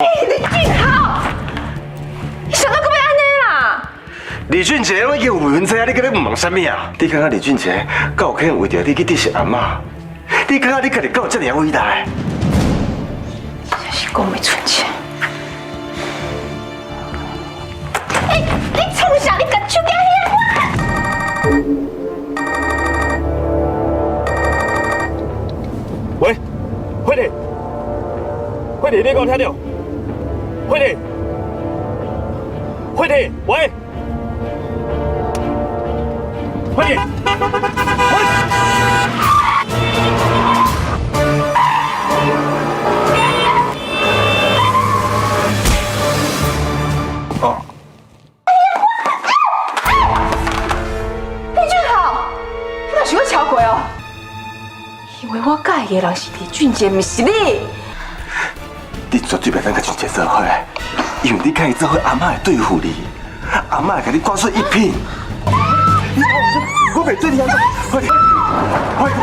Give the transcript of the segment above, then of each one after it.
李俊豪，你想到咁要安尼啦？李俊杰，我已经有问知啊，你搁咧问什么啊？你感觉李俊杰敢有可能为着你去得罪阿妈？你感觉你家己敢有这样伟大？真是讲袂出钱。你从啥？你甲手举起喂，慧玲，慧玲，你给我听到？慧玲，慧玲，喂，慧玲，哦，李俊豪，你若是要超过哦？因为我介意的人是李俊杰，不是你。你绝对袂当甲俊杰做伙，因为你甲伊做伙，阿妈会对付你，阿妈会甲你灌水一品。我袂对你安怎，快点，快点！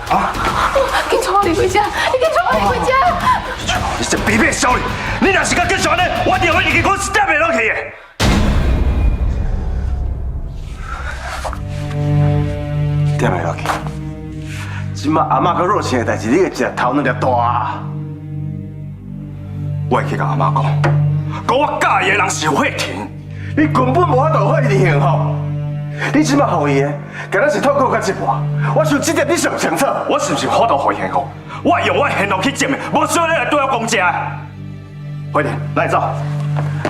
啊！紧带我离开家！你紧带我离开家！你这卑鄙的小女，你若是敢继续安尼，我一定会入去公司点袂落去的。点袂落去？即马阿妈佮若晴的代志，你个一头两粒大。我会去甲阿妈讲我介意的人是慧婷，你根本无法度和伊幸福。你即马互伊的，敢若是透过甲一半。我想这点你上清楚，我是不是法度互伊幸福？我用我的行动去证明，无需要你来对我讲这。慧婷，来走。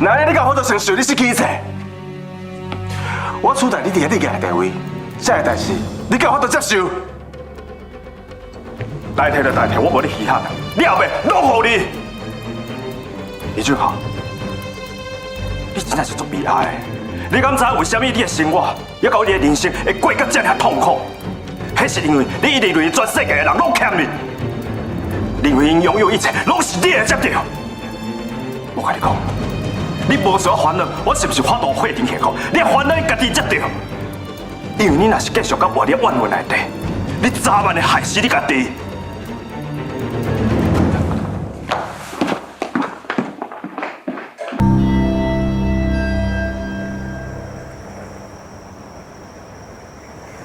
那你敢法度承受你失去一切？我取代你伫你家的地位，这个代志你敢法度接受？代替就代替，我无你稀罕，你后面拢予你。李俊豪，你真正是足悲哀的。你敢知为什么你的生活，也到你的人生会过到这么痛苦？迄是因为你一直认为全世界的人拢欠你，认为因拥有一切拢是你的接着。我跟你讲，你无需要烦恼，我是不是法度慧婷幸福？你烦恼你家己接着，因为你若是继续甲活在怨恨内底，你早晚会害死你家己。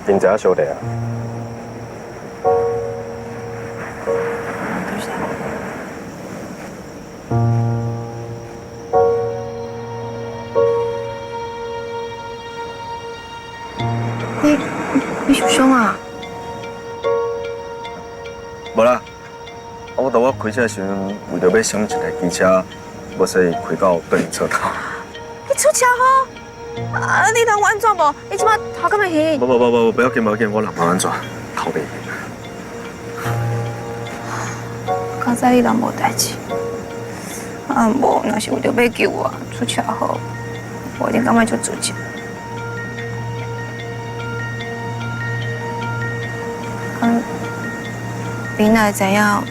真正小弟啊！你受伤啊？无啦，我当我开车时，为着要省一台机车，我所以开到对面车头。你出车祸？啊！你人有安怎无？你即马头敢会晕？不要紧，我人安怎头袂晕。刚才你人无代志，啊无，若是为着要救我出车祸，我一定感觉足自责。你哪会知影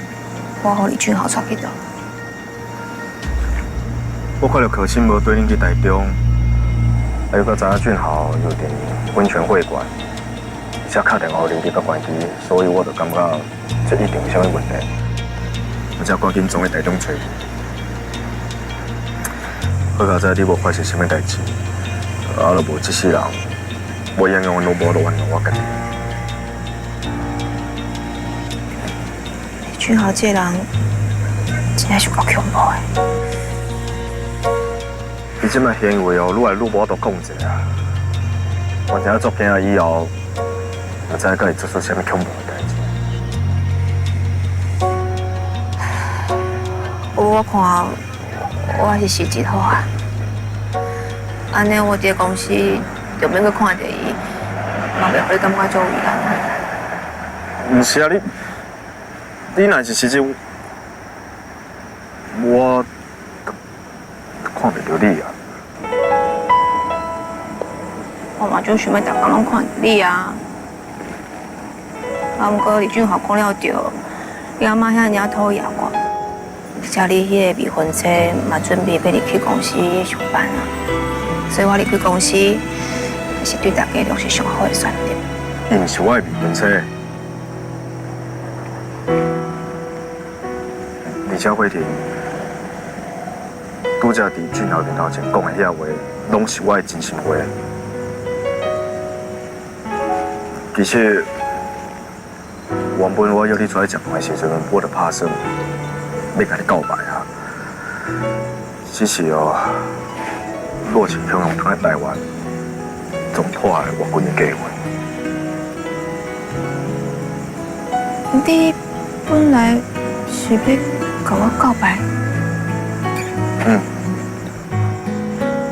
我和李俊豪出去倒？我看到可心无对恁去台中，还有个知影俊豪有订温泉会馆，而且打电话恁去到关机，所以我就感觉这一定有啥物问题。我才赶紧从去台中找伊。好佳哉你无发生啥物代志，啊，若无这世人，我永远拢无得原谅我家己。李俊豪这人真的是够恐怖的。伊即摆行为哦，愈来愈无法度控制啊！我真做惊啊！以后，不知甲伊做出啥物恐怖的代志。我看我还是时机好啊。安尼我伫公司就免去看到伊，嘛袂互你感觉足为难。唔是啊，你若是时机，我看袂到你啊！我嘛就想要逐工拢看到你啊。啊，毋过李俊豪讲了对，你阿妈遐尔讨厌我，而且你迄个未婚妻嘛准备要离开公司上班啊，所以我离开公司，是对大家拢是上好的选择。伊毋是我的未婚妻，而且慧婷，拄则伫俊豪面头前讲的遐话，拢是我的真心话。其实，原本我约你出来食饭的时阵，我就拍算要甲你告白啊。只是哦，若是向用通在台湾，总破坏我婚姻计划。你本来是要甲我告白，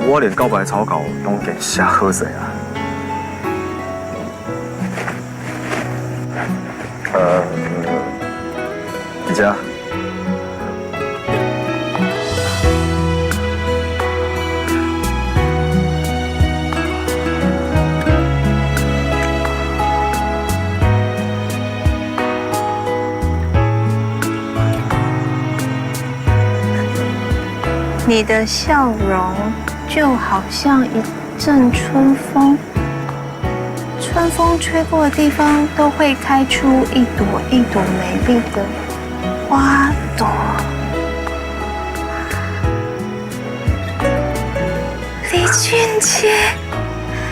我连告白草稿拢给写好势啊。迪佳，你的笑容就好像一阵春风，春风吹过的地方都会开出一朵一朵美丽的花朵。李俊杰，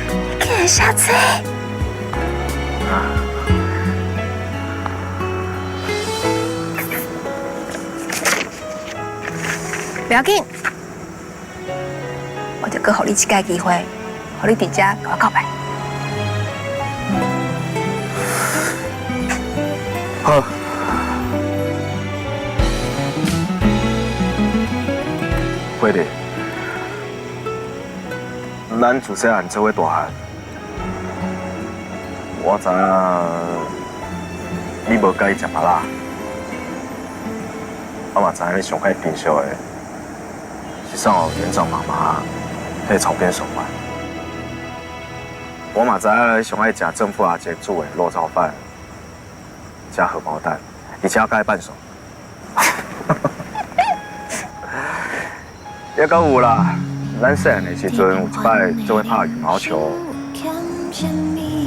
你竟然写这个？不要紧，我就搁给你一次机会，给你伫遮甲我告白。好。慧玲，咱自细汉做伙大汉，我知影你无介意食麻辣，我嘛知影你上爱珍惜的是送予园长妈妈迄炒边手饭。我嘛知影你上爱食政府阿姐煮的肉燥饭，加荷包蛋，而且还拌手。也够有啦，咱细汉的时阵有一摆做伙拍羽毛球，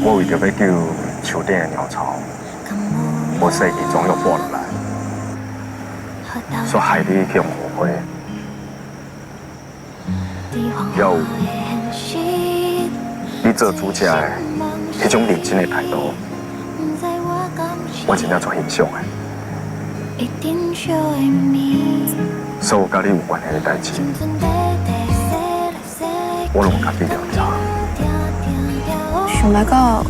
我为着要救树顶的鸟巢，我细记总有拨落来，所害你去用误会。还有你做主角的迄种认真的态度，我真正足欣赏的。所有甲你有关系的代志，我拢甲你了解。想不到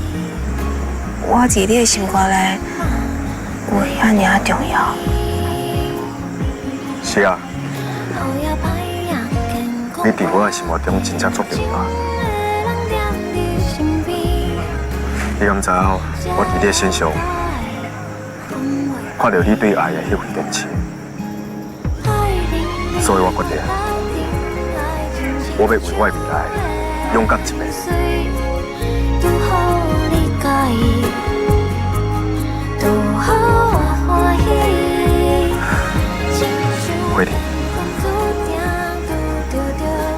我伫你的生活内有遐尔重要。是啊，你伫我的生活中真正足重要。你敢知影？我伫你的身上看到你对爱的迄份坚持。所以我决定，我要为我的未来勇敢一遍。慧婷，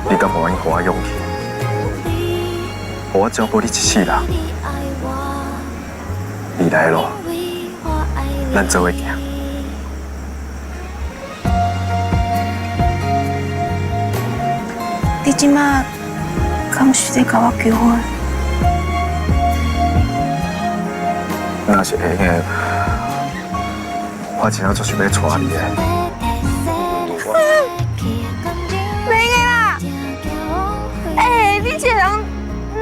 你敢无愿意给我勇气？我照顾你一世人，未来的路，咱做伙行。你即马敢是在甲我求婚？若是会的，我真正就是要娶你的。袂个啦！你这人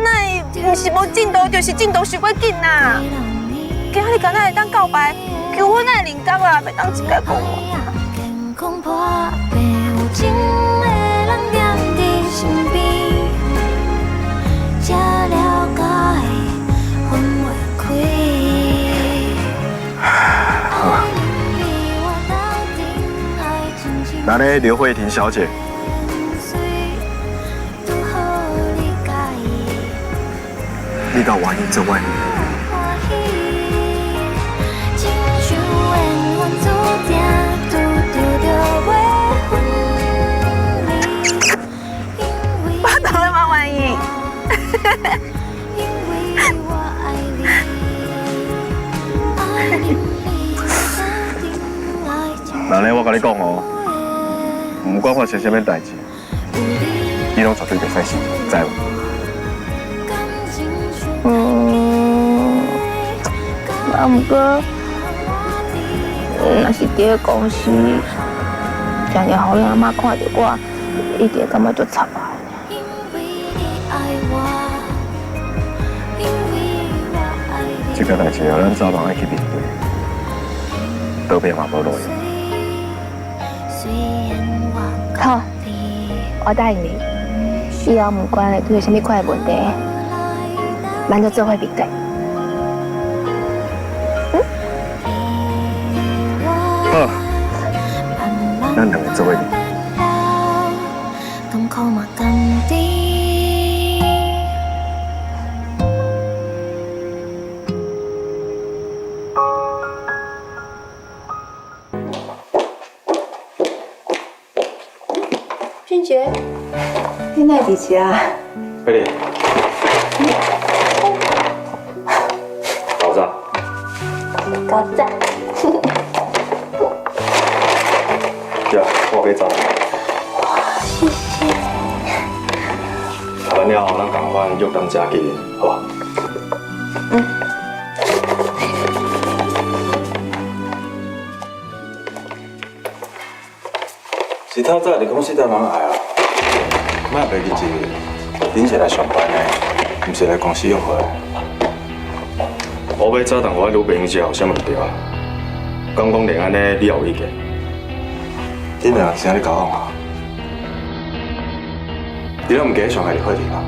哪会是无进度，就是进度伤过紧呐！今仔日敢若会当告白，求婚哪会灵感啊？袂当一解讲我。那呢，刘慧婷小姐，你敢愿意做我的女我当然嘛愿意。那呢，我跟你讲哦，不管发生什么代志，你拢绝对袂使死，知无？毋过，若是伫个公司，常常互恁阿妈看到我，一定感觉足惨啊。这个代志啊，咱早晚爱去面对，倒边嘛无路用。好，我答应你，以后不管会有什么款的问题，咱就做伙面对。好，咱两个做伙面。俊杰，你哪伫遮啊？快点。搞啥？搞赞。对啊，我俾走。谢谢。完了后，咱共款约当家己，好吧？是透早伫公司等人来啊，莫袂记日，恁是来上班的，毋是来公司约会。我要早同我女朋友一有啥物对啊？讲连安尼你也有意见？恁两个是安尼交往啊？你拢毋记得上海的课题啊？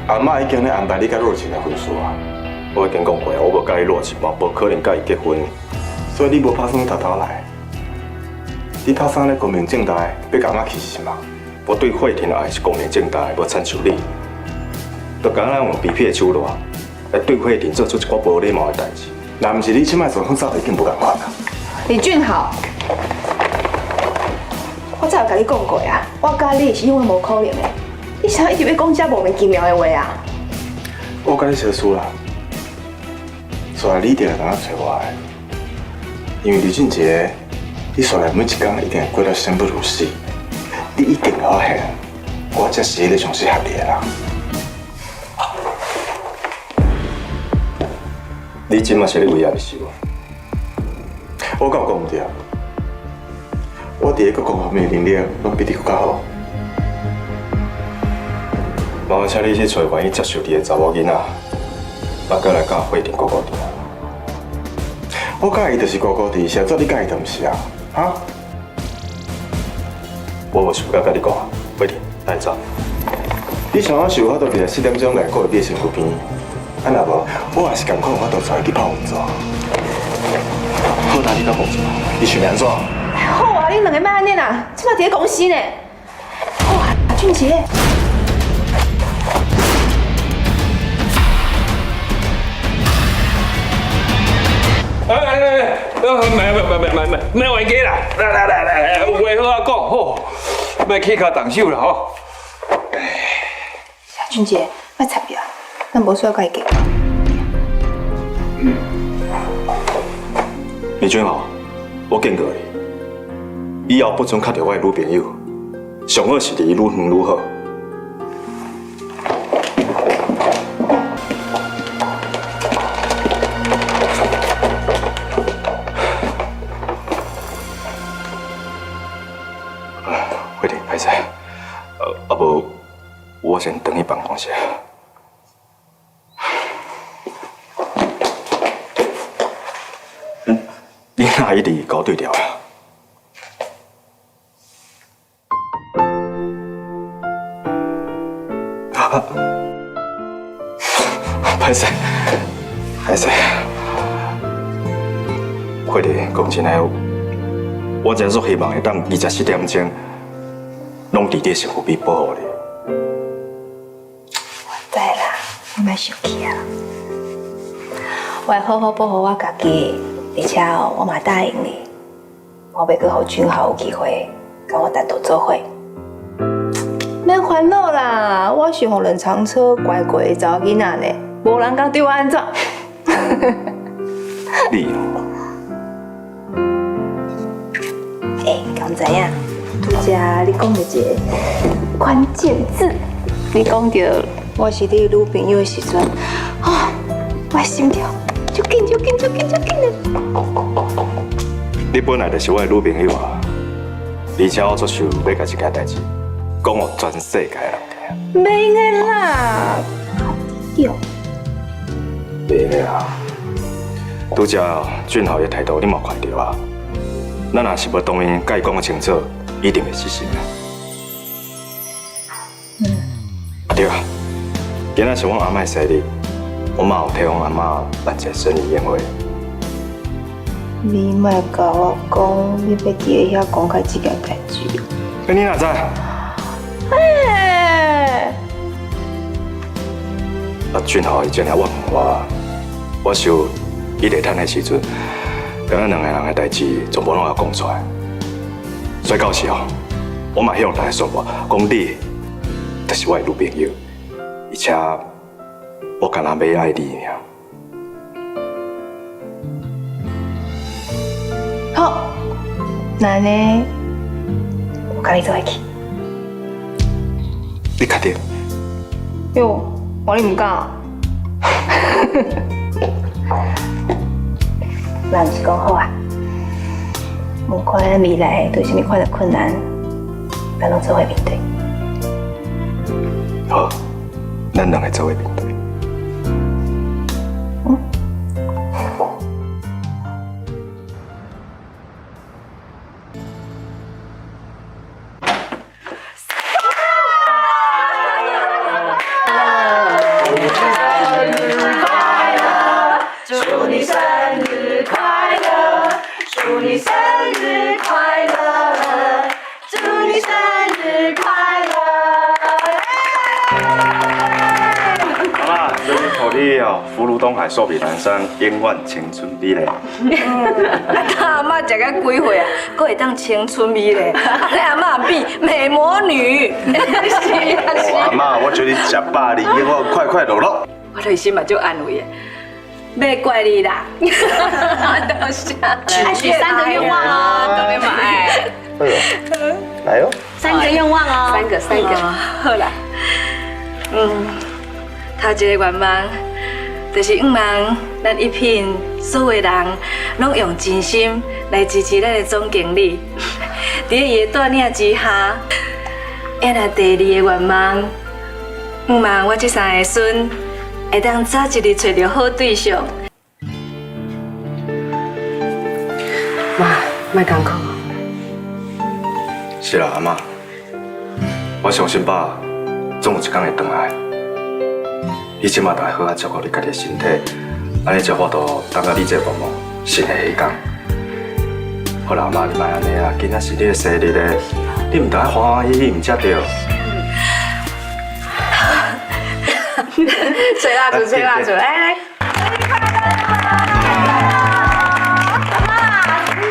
阿嬷已经咧安排你甲若晴的婚事啊。我已经讲过，我无甲伊落钱，嘛无可能甲伊结婚。所以你无拍算偷偷来。你拍算咧光明正大要甲阿嬷气死嘛？我对慧婷的爱是光明正大的，无亲像你，就敢咱用卑鄙的手段来对慧婷做出一寡无礼貌的代志。若毋是你即摆状况早已经无共款啦。李俊豪，我早有甲你讲过啊，我甲你是永远无可能的。你啥一直要讲遮莫名其妙的话啊？我甲你相输啦，所以你一定会当找我的，因为李俊杰，你说来每一天一定会过得生不如死，你一定要现，我才是迄个上适合你的人。你即嘛是咧威胁是无？我敢有讲唔对？我伫个各方面能力拢比你更加好。麻烦请你去找愿意接受你的查某囡仔，再过来甲慧婷哥哥弟。我介意就是哥哥弟，实在你介意就唔是啊，哈？我无想要甲你讲，慧婷，带走。你想要是有法度伫4点钟内过去你的身躯边，啊若无，我也是共款有法度带去泡温泉。好大你到工作，你想安怎？好啊，恁两个莫安尼啦，即摆伫个公司呢。好啊，俊杰。没冤家啦！来，有话好啊讲吼，别起脚动手啦吼。俊杰，莫插呀，咱无需要甲伊计较。李俊豪，我警告你，以后不准看到我的女朋友，上好是离愈远愈好。慧婷，歹势，啊无，我先回去办公室。你哪一直搞对调啊？歹势，歹势。慧婷，讲真诶，我真足希望会当24点钟，拢伫你身躯边保护你。知啦，你莫生气啊。我会好好保护我家己，而且我嘛答应你，我要去互俊豪有机会跟我单独做伙。免烦恼啦，我是互人长车乖乖的查某囡仔呢，无人敢对我安怎。你敢知影？拄则你讲到一个关键字，你讲到我是你女朋友的时阵，我的心跳就紧的。你本来就是我的女朋友啊，而且我做想要甲这件代志讲互全世界的人听。袂个啦，对。袂个啊，拄则俊豪的态度你嘛看到啊，咱若是要当面甲伊讲清楚，一定会失信的。对啊，今仔是阮阿嬷生日，我嘛有替阮阿嬷办一个生日宴会。你莫甲我讲，你要伫遐公开这件代志。你哪知？俊豪伊真尔怨我想伊伫趁的时阵，咱两个人的代志全部拢要讲出来。所以到时候，我嘛希望大家宣布，讲你就是我的女朋友，而且我干那要爱你尔。好，那呢，我跟你做伙去。你确定？哟，我你唔敢。那不是讲好啊？无管未来对什么款的困难，咱拢做伙面对。好，咱两个做伙面对。祝你生日快乐，祝你生日快乐，祝你生日快乐！阿妈，这是给你哦，福如东海，寿比南山，永远青春美丽。阿嬷食到几岁啊？佫会当青春美丽？阿嬷比美魔女。是啊是。阿妈，我祝你食饱你，永远快快乐乐。我内心嘛就安慰的。袂怪你啦，多谢。许3个愿望哦，当然嘛爱。来哦，3个愿望哦，3个，好啦。头一个愿望就是希望咱一品所有人拢用真心来支持咱的总经理，在伊的带领之下。那第2个愿望，希望我这3个孙。会当早一日找到好对象。妈，莫艰苦。是啦，阿妈，我相信爸总有一天会回来。你即马就要好好照顾你家己的身体，安尼才法度等到你这忙忙新的下工。好啦，阿妈，你莫安尼啊，今仔是你的生日咧，你唔得欢欢喜喜唔才对。吹蜡烛，吹蜡烛，来。阿嬷，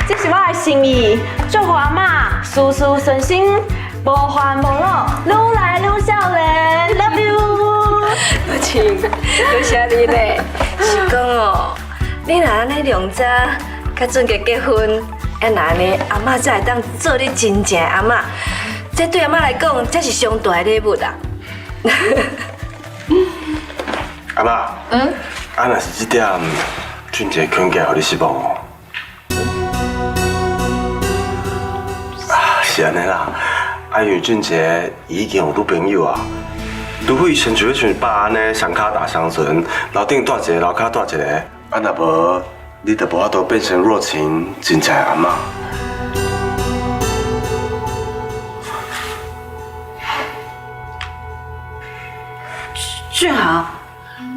这是我的心意，祝福阿嬷事事顺心，无烦无恼，愈来愈少年。Love you。母亲，多谢你咧。是讲哦，你若安尼量早，甲准结结婚，那安尼阿嬷才会当做你真正的阿嬷。这对阿嬷来讲，这是上大的礼物啦。阿妈，啊，若是这点俊杰劝嫁，互你失望哦。是安尼啦，因为俊杰已经有女朋友啊，除非亲像迄群爸安尼双脚踏双船，楼顶带一个，楼骹带一个，啊，若无你就无法度变成若晴真正的阿妈。俊豪，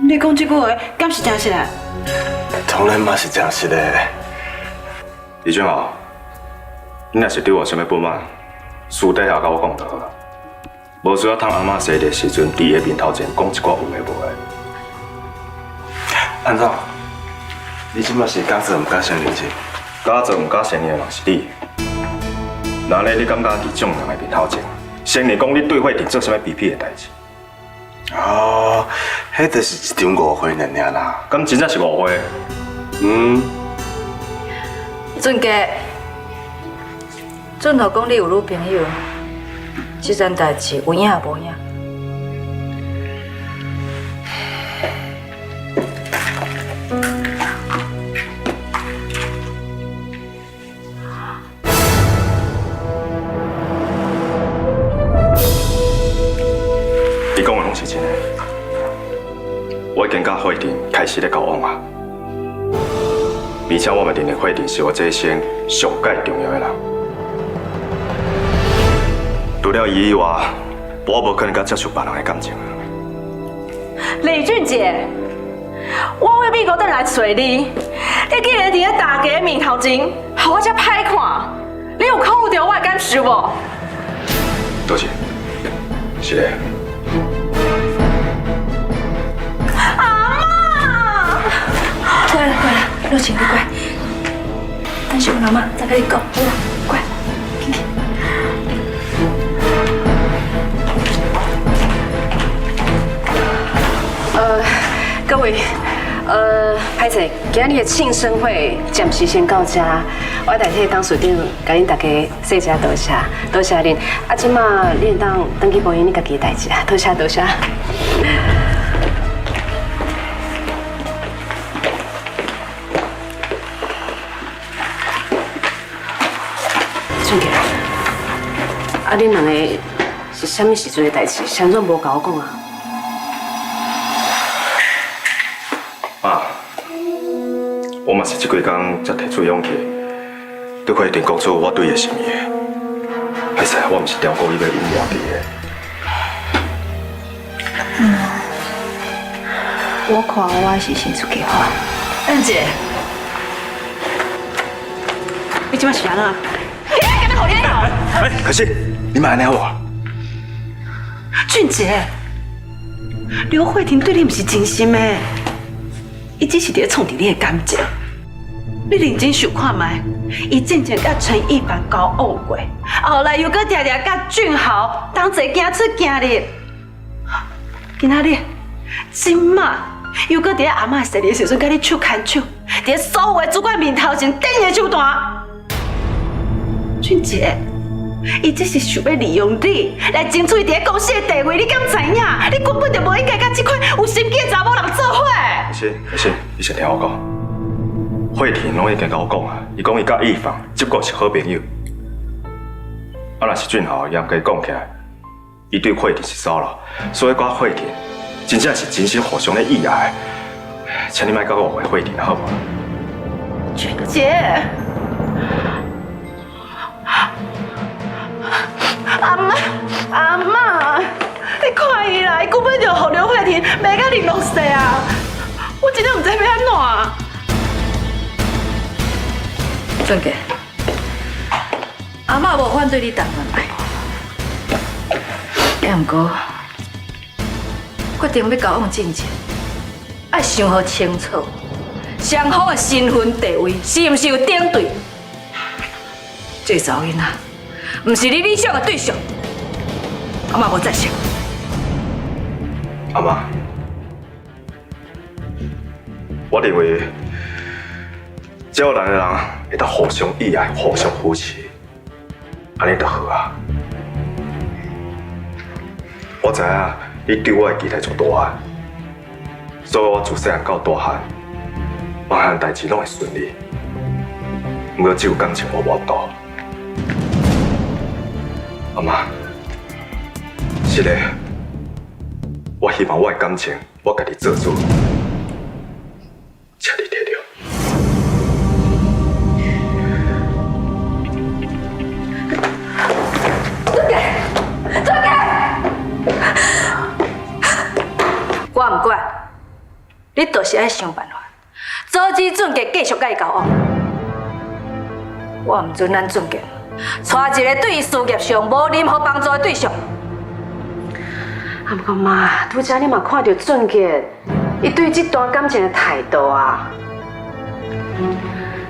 你讲这句话，敢是真实啊？当然嘛是真实的。李俊豪，你若是对我有啥物不满，私底下甲我讲就好了，无需要趁阿嬷生日时阵，伫伊面头前讲一寡有诶无诶。安怎？你即马是敢做毋敢承认是？敢做毋敢承认嘛是你。那呢，你感觉伫众人诶面头前，承认讲你对伙定做啥物卑鄙诶代志？哦，迄就是一场误会尔尔啦。咁真正是误会。俊杰，俊豪讲你有女朋友，这件代志有影无影？你讲的拢是真的，我已经甲慧婷开始咧交往啊，而且我嘛认为慧婷是我这一生上界重要的人。除了伊以外，我无可能甲接受别人的感情啊。李俊杰，我为美国等来找你，你竟然伫咧大家面头前，予我遮歹看，你有考虑到我的感受无？多谢，是的。乖啦乖啦，热情你乖。等下我阿妈再跟你讲，好啦，乖。各位，歹势，今日的庆生会暂时先到这，我代替董事长甲恁大家说声多谢，多谢恁。啊，即马恁当登去保养恁家己的代志啊，多谢多谢。俊杰，啊，恁两个是啥物时阵的代志？谁怎无甲我讲啊？妈，我嘛是这几天才提出勇气，对慧婷讲出我对伊的心意。歹势，我毋是刁故意要隐瞒你的。我看我是先出去好啊。恩姐，你即摆是安怎？你敢若互你闹？可是你买安尼好无？俊杰，刘慧婷对你不是真心的，伊只是伫创伫你的感情。你认真想看卖，伊之前甲陈一凡交往过，后来又搁常常甲俊豪同齐行出行入。今仔日，今嘛又搁伫阿嬷生日的时阵甲你手牵手，伫所有的主管面头前顶伊的手段。俊杰，伊只是想要利用你来争取伫公司的地位，你敢知影？你根本就无应该甲这款有心机的查某人做伙。可是，你先听我讲。慧婷拢已经甲我讲啊，伊讲伊甲易芳只不过是好朋友。啊，若是俊豪严格讲起来，伊对慧婷是骚扰，所以我慧婷真正是真心互相咧意爱。请你莫甲我误会慧婷好无？俊杰，阿嬷，你看伊啦，伊根本就互刘慧婷袂甲联络势啊！我真正唔知要安怎。俊杰，阿嬷无反对你谈恋爱，也毋过决定要交往进前，爱想好清楚，双方的身份地位是毋是有顶对？这查某囡仔，毋是你理想的对象，阿嬷无赞成。阿妈，我认为，只要两个人会当互相意爱、互相扶持，安尼就好啊。我知影你对我的期待足大，所以我自细汉到大汉，每项代志拢会顺利。不过只有感情无活度。阿妈，是的，我希望我的感情我家己做主，请你体谅。我唔管，你就是爱想办法，阻止俊杰继续甲伊交往。我唔准咱俊杰带一个对伊事业上无任何帮助的对象。啊，不过妈，拄则你嘛看到俊杰，伊对这段感情的态度啊。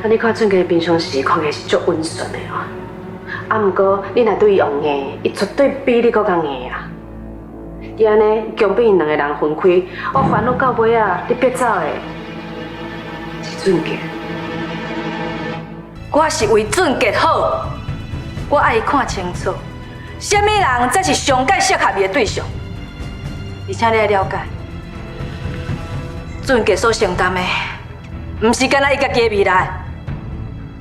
啊，你看俊杰平常时看起来是足温顺的哦。啊，不过你若对伊用硬，伊绝对比你搁较硬啊。伊安尼强逼因两个人分开，我烦恼到尾啊，你别走的是俊杰。我是为俊杰好，我爱伊看清楚，什么人才是上该适合伊的对象。而且你要了解，俊杰所承担的，唔是干那伊家己的未来，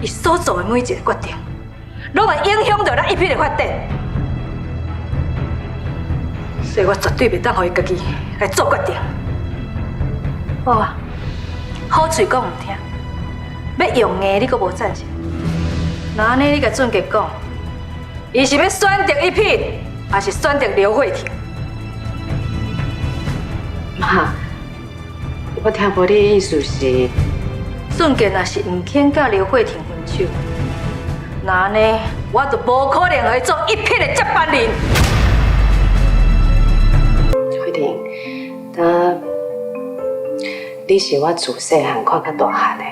伊所做的每一个决定，拢会影响到咱一批的发展。所以我绝对袂当让伊家己来做决定。好啊，好嘴讲唔听，要用硬你阁无赞成。那安尼你甲俊杰讲，伊是要选择一品，还是选择刘慧婷？妈，我听无你的意思是，俊杰若是唔肯甲刘慧婷分手，那安尼我就无可能会做一品的接班人。慧婷，当你是我自细汉看到大汉的，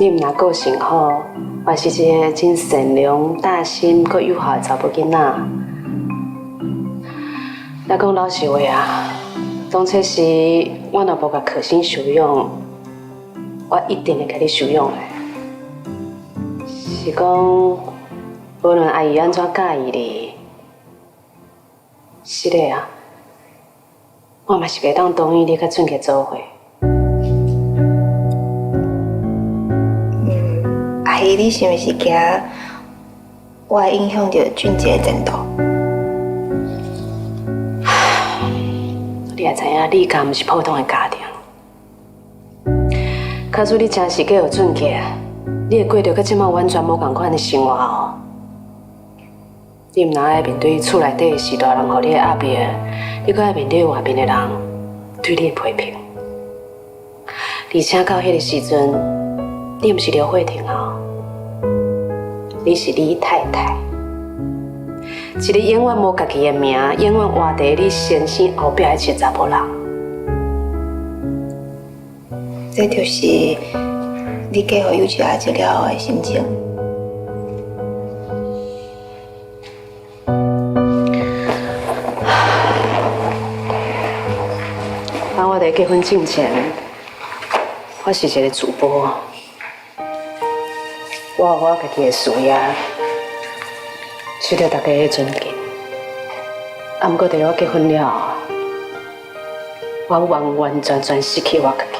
你毋若个性好，还是一个真善良、大心、佮友好的查某囡仔。来讲老实话啊，当初时我若无甲可心收养，我一定会甲你收养的。是讲，无论阿姨安怎介意你，是的啊。我嘛是袂当同意你甲俊杰做伙。阿姨，你是毋是惊我会影响到俊杰的前途？你也知影，你家毋是普通的家庭。假如你真是嫁予俊杰，你会过着甲即马完全无同款的生活哦。你毋但爱面对厝内底是大人互你的压迫，你阁爱面对外面的人对你的批评。而且到迄个时阵，你毋是刘慧婷哦，你是李太太，一个永远无家己的名，永远活在你先生后壁的一个查某人。这就是你嫁予有一阿姐了后的心情。我在结婚之前，我是一个主播，我有我家己的事业，受到大家的尊敬。啊，不过在我结婚了后，我完完全全失去我家己。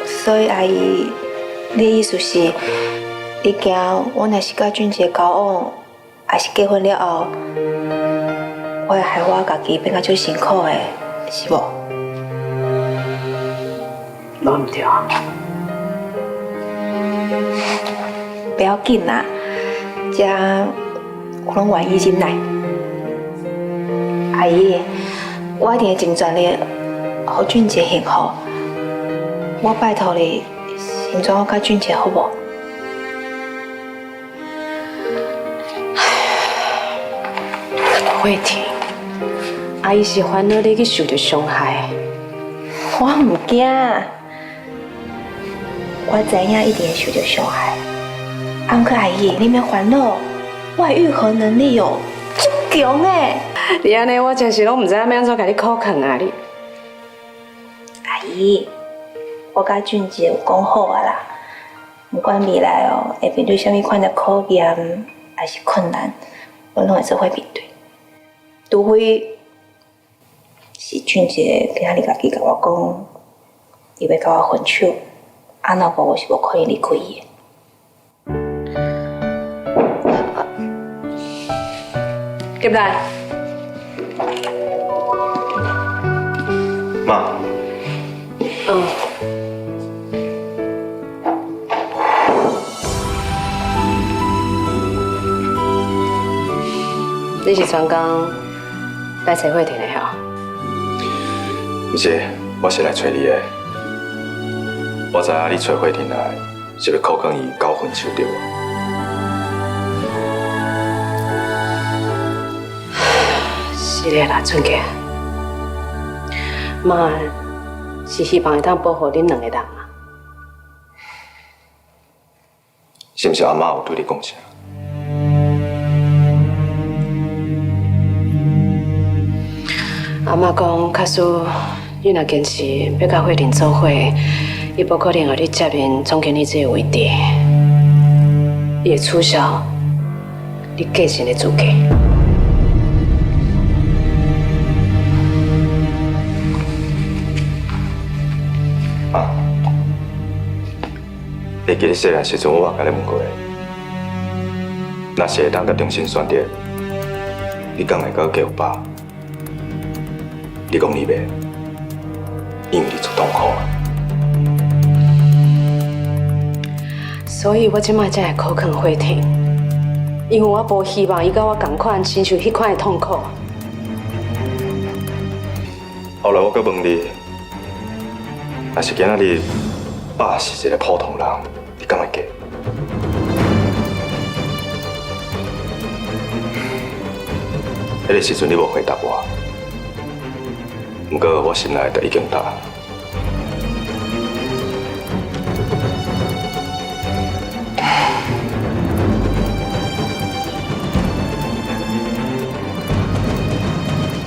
所以阿姨，你的意思是，你惊我若是甲俊杰交往，还是结婚了后，我会害我家己变甲最辛苦的，是无？无唔对啊！不要紧啦，这我拢愿意忍耐。阿姨，我一定会尽全力，互俊杰幸福。我拜托你，先做我甲俊杰好无？慧婷，阿姨是烦恼你去受到伤害。我唔惊，我知影一定会受到伤害。安可阿姨，你免烦恼，我的愈合能力哦，足强诶。你安尼，我真是拢唔知影要安怎甲你考劝啊你。阿姨，我甲俊杰有讲好啊啦，不管未来哦会面对什么款的考验还是困难，我拢会做伙面对。除非是俊杰今仔日家己甲我讲，伊要甲我分手，若无我是无可能离开伊的。入来。妈，你是专工来找慧婷的吼？不是，我是来找你的。我知影你找慧婷来，是要考劝伊交分手对我。是的啦，俊杰。妈是希望会当保护恁两个人啊。是不是阿妈有对你讲啥？阿妈讲，假使你若坚持要甲慧婷做伙，伊不可能让你接任总经理这个位置，伊会取消你继承的资格。啊，会记得细汉时阵，我也甲你问过，若是会当甲重新选择，你敢会甲叫爸？你讲你袂，因为你做痛苦啊。所以我即摆才会考劝慧婷，因为我无希望伊甲我同款亲像迄款的痛苦。后来我阁问你，若是今仔日爸是一个普通人，你敢会嫁？迄个时阵你无回答我，不过我心内就已经答案。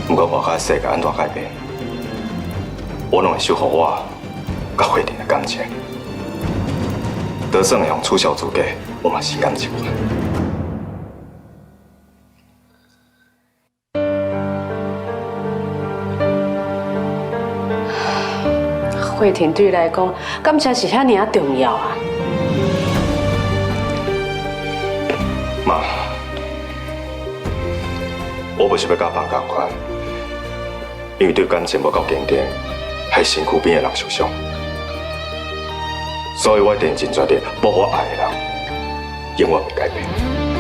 不过外界世界安怎改变，我拢会守护我甲慧婷的感情。得胜用取消资格，我嘛心甘情愿。慧婷对你来讲，感情是遐尔重要啊！妈，我不是要甲爸共款，因为对感情无够坚定，害身躯边的人受伤，所以我一定尽全力保护我爱的人，永远袂改变。